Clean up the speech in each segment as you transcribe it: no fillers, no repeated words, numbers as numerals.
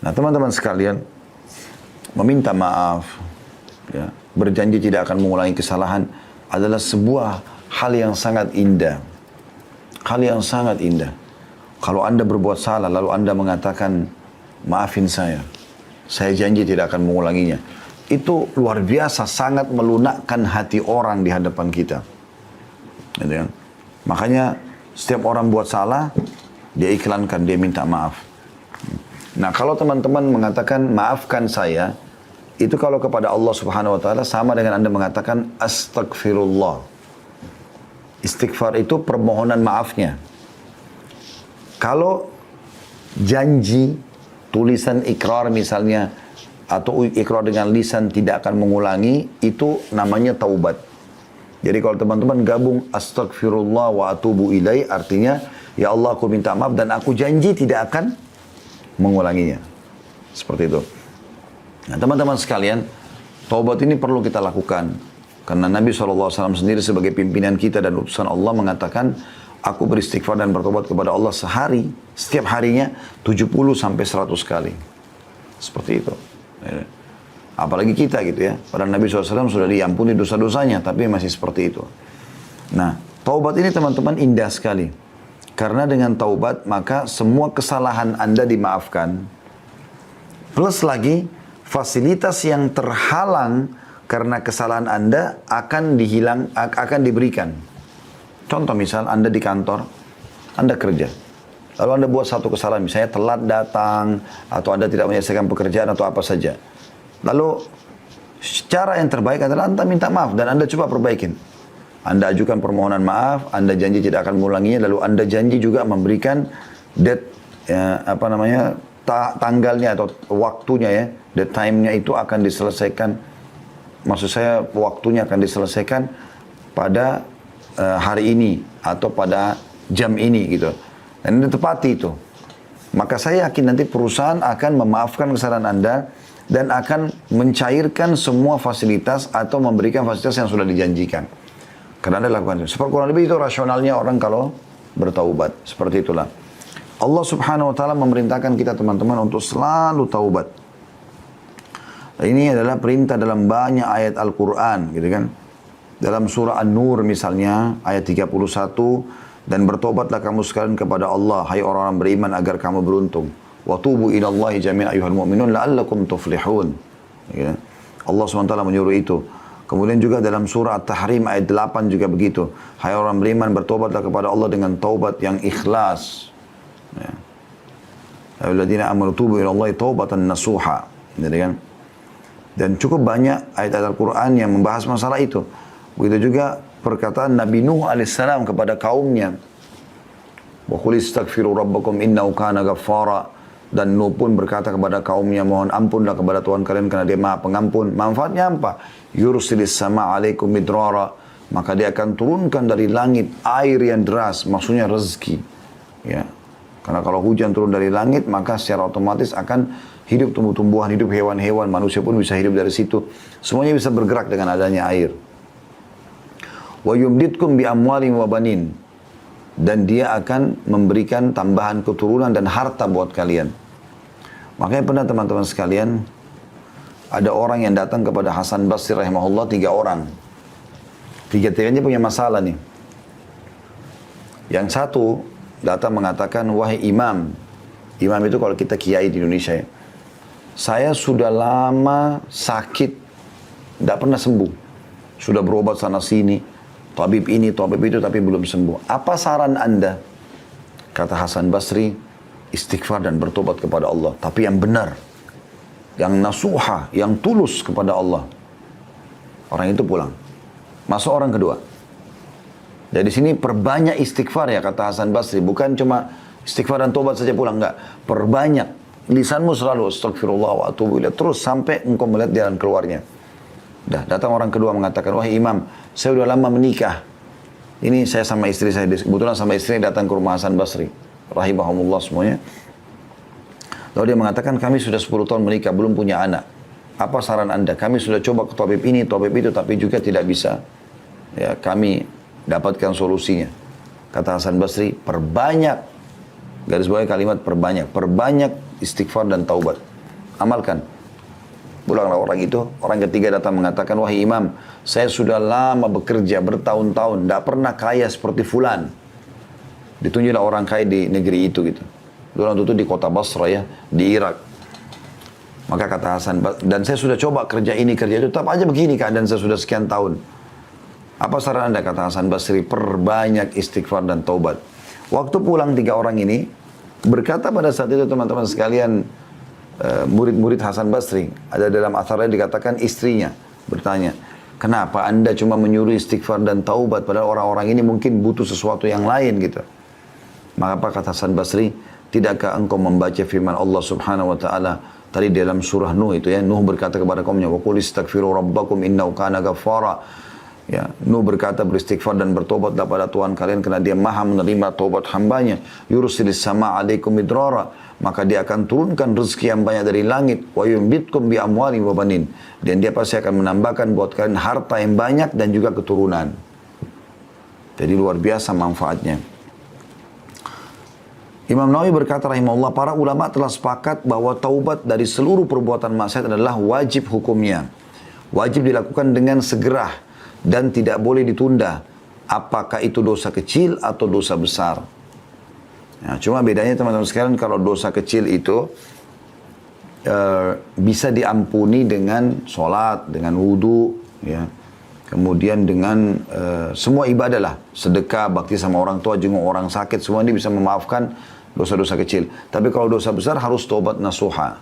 Nah teman-teman sekalian, meminta maaf, ya, berjanji tidak akan mengulangi kesalahan adalah sebuah hal yang sangat indah. Hal yang sangat indah. Kalau Anda berbuat salah lalu Anda mengatakan, maafin saya janji tidak akan mengulanginya. Itu luar biasa, sangat melunakkan hati orang di hadapan kita. Gitu kan? Makanya setiap orang buat salah, dia iklankan, dia minta maaf. Nah kalau teman-teman mengatakan maafkan saya, itu kalau kepada Allah Subhanahu Wa Taala sama dengan Anda mengatakan astagfirullah. Istighfar itu permohonan maafnya. Kalau janji, tulisan ikrar misalnya, atau ikrar dengan lisan tidak akan mengulangi, itu namanya taubat. Jadi kalau teman-teman gabung astagfirullah wa atubu ilai, artinya ya Allah aku minta maaf dan aku janji tidak akan mengulanginya. Seperti itu. Nah teman-teman sekalian, taubat ini perlu kita lakukan. Karena Nabi SAW sendiri sebagai pimpinan kita dan utusan Allah mengatakan, aku beristighfar dan bertobat kepada Allah sehari, setiap harinya 70 sampai 100 kali. Seperti itu. Apalagi kita gitu ya. Padahal Nabi SAW sudah diampuni dosa-dosanya, tapi masih seperti itu. Nah, taubat ini teman-teman indah sekali. Karena dengan taubat, maka semua kesalahan Anda dimaafkan. Plus lagi, fasilitas yang terhalang karena kesalahan Anda akan diberikan. Contoh misal Anda di kantor, Anda kerja. Lalu Anda buat satu kesalahan, misalnya telat datang, atau Anda tidak menyelesaikan pekerjaan atau apa saja. Lalu cara yang terbaik adalah Anda minta maaf dan Anda coba perbaikin. Anda ajukan permohonan maaf, Anda janji tidak akan mengulanginya, lalu Anda janji juga memberikan tanggalnya atau waktunya ya, date time-nya itu akan diselesaikan. Maksud saya waktunya akan diselesaikan pada hari ini atau pada jam ini gitu. Dan Anda tepati itu. Maka saya yakin nanti perusahaan akan memaafkan kesalahan Anda dan akan mencairkan semua fasilitas atau memberikan fasilitas yang sudah dijanjikan. Karena Anda lakukan itu. Seperti kurang lebih itu rasionalnya orang kalau bertaubat. Seperti itulah. Allah Subhanahu Wa Taala memerintahkan kita teman-teman untuk selalu taubat. Ini adalah perintah dalam banyak ayat Al-Quran, gitu kan. Dalam surah An-Nur misalnya, ayat 31, dan bertobatlah kamu sekalian kepada Allah, hai orang-orang beriman, agar kamu beruntung. Wa tubu ilallahi jami'an ayyuhal mu'minun la'allakum tuflihun. Ya. Allah SWT menyuruh itu. Kemudian juga dalam surah At-Tahrim ayat 8 juga begitu. Hai orang beriman, bertobatlah kepada Allah dengan taubat yang ikhlas. Ya. Alladzina amanu tubu ilallahi taubatan nasuha. Jadi kan? Dan cukup banyak ayat-ayat Al-Quran yang membahas masalah itu. Begitu juga perkataan Nabi Nuh alaihissalam kepada kaumnya. Wa qul istaghfiru rabbakum innahu kana ghaffara. Dan Nuh pun berkata kepada kaumnya, mohon ampunlah kepada Tuhan kalian karena dia maha pengampun. Manfaatnya apa? Yursilis sama alaikum midrara. Maka dia akan turunkan dari langit air yang deras, maksudnya rezeki. Ya. Karena kalau hujan turun dari langit, maka secara otomatis akan hidup tumbuh-tumbuhan, hidup hewan-hewan, manusia pun bisa hidup dari situ. Semuanya bisa bergerak dengan adanya air. Wa yumditkum bi amwalin wa banin. Dan dia akan memberikan tambahan keturunan dan harta buat kalian. Makanya pernah teman-teman sekalian, ada orang yang datang kepada Hasan Basri rahimahullah, 3 orang. Tiga-tiganya punya masalah nih. Yang satu datang mengatakan, wahai imam. Imam itu kalau kita kiai di Indonesia ya. Saya sudah lama sakit, tidak pernah sembuh. Sudah berobat sana sini. Tabib ini, tabib itu, tapi belum sembuh. Apa saran Anda? Kata Hasan Basri, istighfar dan bertobat kepada Allah. Tapi yang benar. Yang nasuha, yang tulus kepada Allah. Orang itu pulang. Masuk orang kedua. Jadi sini perbanyak istighfar ya, kata Hasan Basri. Bukan cuma istighfar dan tobat saja pulang. Enggak. Perbanyak. Lisanmu selalu astagfirullah wa atubu ilaih. Terus sampai engkau melihat jalan keluarnya. Datang orang kedua mengatakan, wahai imam, saya sudah lama menikah. Ini saya sama istri saya, kebetulan sama istri datang ke rumah Hasan Basri. Rahimahumullah semuanya. Lalu dia mengatakan, kami sudah 10 tahun menikah, belum punya anak. Apa saran Anda? Kami sudah coba ke tabib ini, tabib itu, tapi juga tidak bisa. Ya, kami dapatkan solusinya. Kata Hasan Basri, perbanyak Garis bawah kalimat perbanyak. Perbanyak istighfar dan taubat. Amalkan. Pulanglah orang itu. Orang ketiga datang mengatakan, wahai imam, saya sudah lama bekerja bertahun-tahun. Tidak pernah kaya seperti fulan. Ditunjuklah orang kaya di negeri itu gitu. Orang itu di kota Basra ya, di Irak. Maka kata Hasan, dan saya sudah coba kerja ini, kerja itu, tetap aja begini keadaan saya sudah sekian tahun. Apa saran anda, kata Hasan Basri, perbanyak istighfar dan taubat. Waktu pulang 3 orang ini, berkata pada saat itu teman-teman sekalian, murid-murid Hasan Basri, ada dalam atharnya dikatakan istrinya, bertanya, kenapa anda cuma menyuruh istighfar dan taubat, padahal orang-orang ini mungkin butuh sesuatu yang lain gitu. Maka apa kata Hasan Basri, tidakkah engkau membaca firman Allah subhanahu wa ta'ala, tadi dalam surah Nuh itu ya, Nuh berkata kepada kaumnya, wa qul istaghfiru rabbakum innahu kana ghaffara. Ya, Nuh berkata beristighfar dan bertobatlah pada Tuhan kalian karena Dia Maha menerima taubat hambanya. Yursilis sama alaikum midrara, maka Dia akan turunkan rezeki yang banyak dari langit. Wa yumbitkum bi amwalin wa banin, dan Dia pasti akan menambahkan buat kalian harta yang banyak dan juga keturunan. Jadi luar biasa manfaatnya. Imam Nawawi berkata rahimahullah, para ulama telah sepakat bahwa taubat dari seluruh perbuatan maksiat adalah wajib hukumnya. Wajib dilakukan dengan segera dan tidak boleh ditunda. Apakah itu dosa kecil atau dosa besar? Nah, cuma bedanya teman-teman sekalian, kalau dosa kecil itu bisa diampuni dengan sholat, dengan wudhu, ya. Kemudian dengan semua ibadah lah, sedekah, bakti sama orang tua, jenguk orang sakit, semua ini bisa memaafkan dosa-dosa kecil. Tapi kalau dosa besar harus taubat nasuha.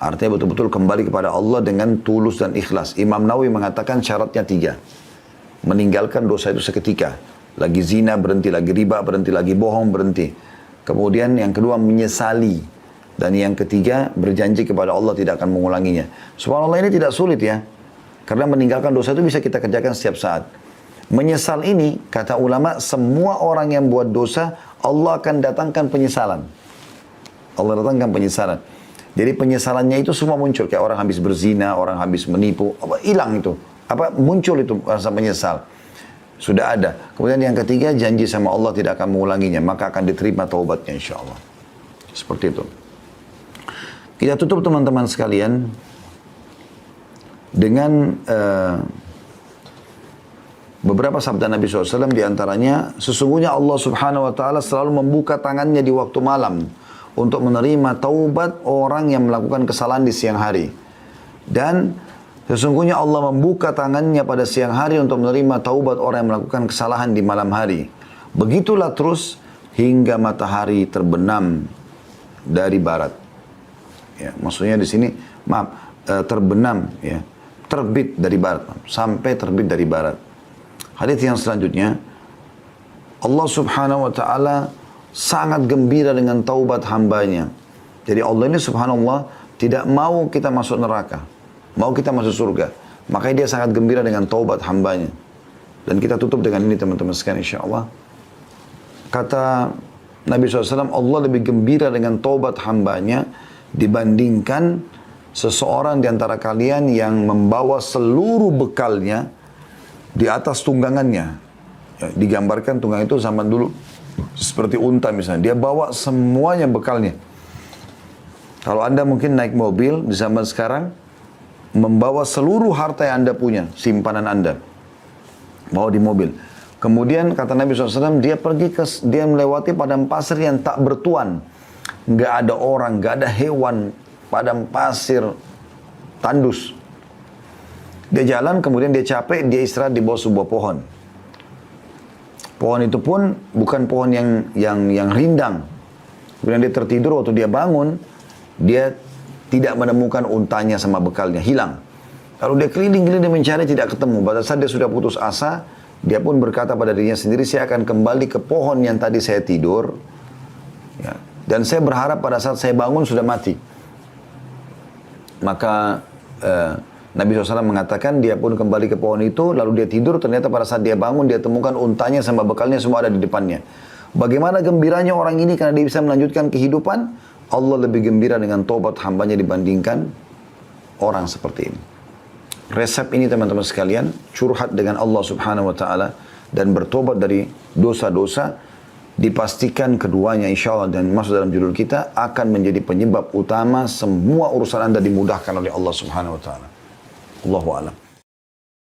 Artinya betul-betul kembali kepada Allah dengan tulus dan ikhlas. Imam Nawawi mengatakan syaratnya 3. Meninggalkan dosa itu seketika. Lagi zina berhenti, lagi riba berhenti, lagi bohong berhenti. Kemudian yang kedua menyesali. Dan yang ketiga berjanji kepada Allah tidak akan mengulanginya. Subhanallah, ini tidak sulit ya. Karena meninggalkan dosa itu bisa kita kerjakan setiap saat. Menyesal ini, kata ulama, semua orang yang buat dosa, Allah akan datangkan penyesalan. Allah datangkan penyesalan. Jadi penyesalannya itu semua muncul. Kayak orang habis berzina, orang habis menipu, hilang itu. Muncul itu rasa menyesal. Sudah ada. Kemudian yang ketiga, janji sama Allah tidak akan mengulanginya. Maka akan diterima taubatnya insya Allah. Seperti itu. Kita tutup teman-teman sekalian dengan beberapa sabda Nabi SAW, diantaranya, sesungguhnya Allah subhanahu wa ta'ala selalu membuka tangannya di waktu malam untuk menerima taubat orang yang melakukan kesalahan di siang hari. Dan sesungguhnya Allah membuka tangannya pada siang hari untuk menerima taubat orang yang melakukan kesalahan di malam hari. Begitulah terus hingga matahari terbenam dari barat. Ya, maksudnya di sini, terbenam, ya, terbit dari barat, sampai terbit dari barat. Hadits yang selanjutnya, Allah subhanahu wa ta'ala sangat gembira dengan taubat hambanya. Jadi Allah ini subhanallah tidak mau kita masuk neraka, mau kita masuk surga. Makanya Dia sangat gembira dengan taubat hambanya. Dan kita tutup dengan ini teman-teman sekalian insyaAllah. Kata Nabi SAW, Allah lebih gembira dengan taubat hambanya dibandingkan seseorang di antara kalian yang membawa seluruh bekalnya di atas tunggangannya. Ya, digambarkan tunggang itu zaman dulu seperti unta misalnya. Dia bawa semuanya bekalnya. Kalau Anda mungkin naik mobil di zaman sekarang, membawa seluruh harta yang Anda punya, simpanan Anda, bawa di mobil. Kemudian kata Nabi SAW, dia melewati padang pasir yang tak bertuan. Nggak ada orang, nggak ada hewan, padang pasir tandus. Dia jalan, kemudian dia capek, dia istirahat di bawah sebuah pohon. Pohon itu pun bukan pohon yang rindang. Kemudian dia tertidur, waktu dia bangun, dia tidak menemukan untanya sama bekalnya, hilang. Lalu dia keliling-keliling mencari, tidak ketemu. Pada saat dia sudah putus asa, dia pun berkata pada dirinya sendiri, saya akan kembali ke pohon yang tadi saya tidur. Ya. Dan saya berharap pada saat saya bangun sudah mati. Maka Nabi SAW mengatakan dia pun kembali ke pohon itu, lalu dia tidur, ternyata pada saat dia bangun, dia temukan untanya sama bekalnya semua ada di depannya. Bagaimana gembiranya orang ini karena dia bisa melanjutkan kehidupan, Allah lebih gembira dengan tobat hambanya dibandingkan orang seperti ini. Resep ini teman-teman sekalian, curhat dengan Allah Subhanahu wa ta'ala dan bertobat dari dosa-dosa, dipastikan keduanya insya Allah dan masuk dalam judul kita akan menjadi penyebab utama semua urusan Anda dimudahkan oleh Allah Subhanahu wa taala. Allahu a'lam.